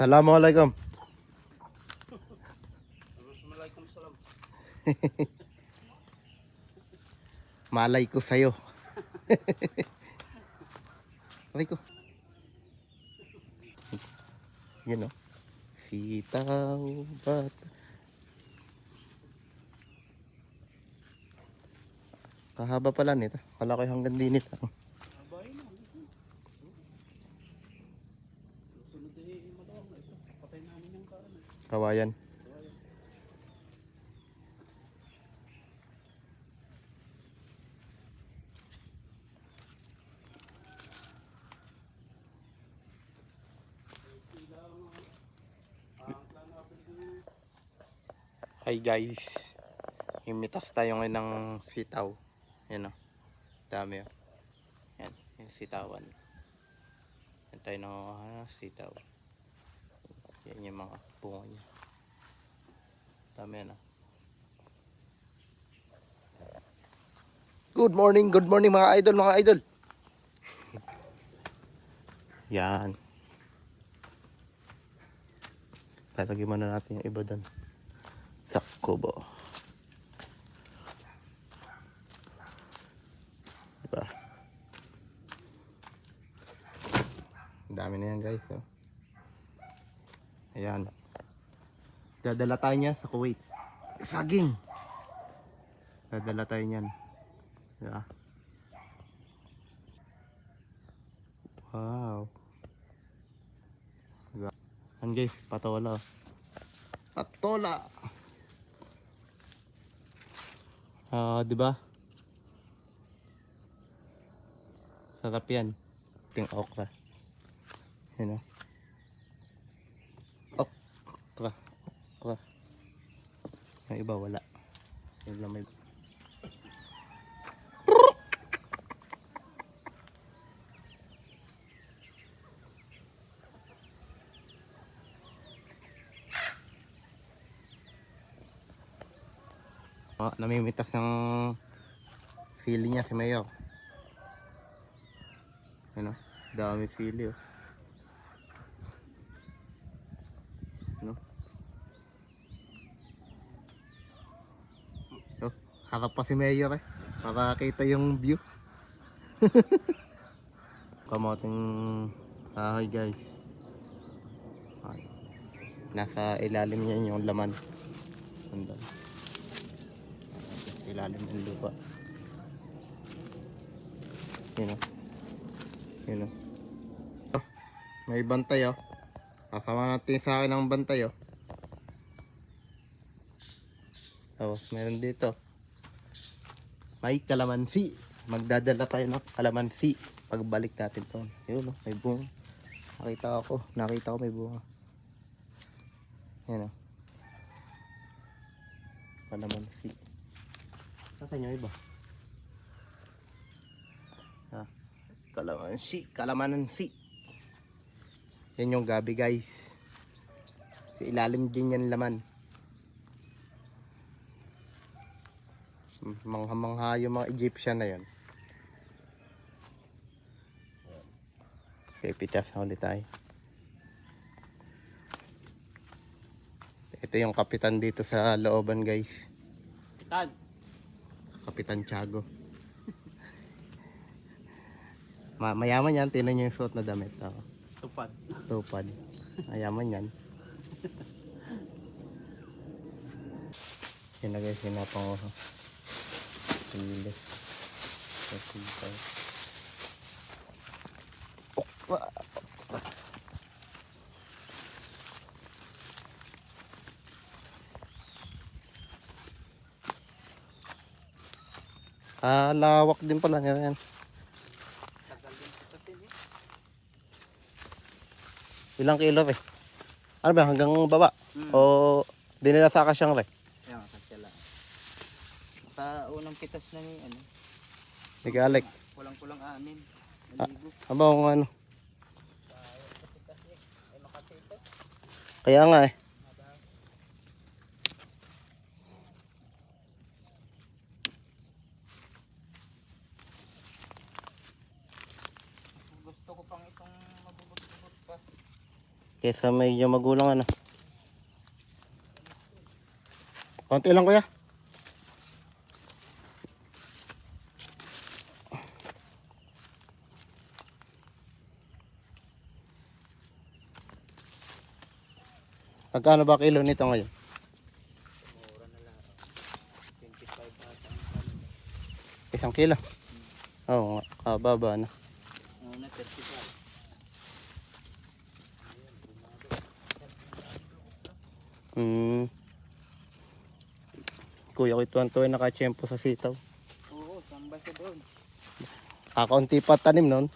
Assalamualaikum. Waalaikumsalam. Malay ko sa'yo. Malay ko. Yun o. Sitaw bat. Kahaba pala nito. Kala ko hanggang dinit. Abay na. Sunod matawag na ito. Patay namin yung kaan. Kawayan. Hi guys. Imitas tayo ngayon ng sitaw. Yan o. Dami o. Yan. Yung sitawan. Yan tayo ng sitaw. Yan yung mga bunga niya. Dami yan o. Good morning mga idol. Yan. Tatagyan muna natin yung iba doon. Sa kubo. Diba? Ang dami na yan guys. Oh. Ayan. Dadala tayo niya sa Kuwait. Saging. Dadala tayo niyan. Diba? Wow. Diba? Yan guys, patola. Patola. Diba? Sarap yan. Ting okra. Yan o. Okra. Yung iba wala. Yung lang may... namimitas ng sili niya si Mayor. Ano? Dami sili oh. Ano? Oh, harap pa si Mayor eh. Para kita yung view. Kamoting kahoy guys. Ay. Nasa ilalim niya yung laman. Andun. Ilalim ng lupa. Yun o. Yun o. Oh, may bantay o. Kasama natin sa akin ng bantay o. Tapos meron dito. May kalamansi. Magdadala tayo ng kalamansi. Pagbalik natin to. Yun o. May bunga. Nakita ko may bunga. Yan o. Kalamansi. Nasaan yung iba? Kalamansi. Yan yung gabi guys. Sa ilalim din yan laman. Mangha-mangha yung mga Egyptian na yan. Pipitas na ulit tayo. Ito yung kapitan dito sa looban guys. Kapitan Tiago. Mayaman yan. Tinan nyo yung suot na damit. Oh. Tupad. Mayaman yan. Yan na guys. Sinapang ko. Pilis. Lawak din pala yan. Ilang kilo eh? Ano ba hanggang baba? O dinila sa akasyang re? Ayan, kasya lang. Sa unang pitas na ni ano. Nag-alik. Kulang-kulang 6. Aba kung ano. Kaya nga eh. Gusto ko pang itong mabubot-bubot pa. Kesa medyo magulang ano. Konti lang kuya. Magkano ba kilo nito ngayon? Mura na lang. 25 ata ang kanin. Isang kilo? Oo nga, kababa na. Una 35. Kuya ko ituwan-tuwan nakachempo sa sitaw. Oo, tambay siya doon. Kakaunti pa tanim nun.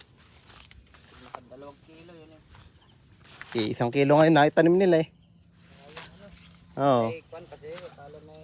Nakadalawang kilo yun eh. Isang kilo ngayon nakitanim nila eh. Oo. Eh, kwan kasi, akala may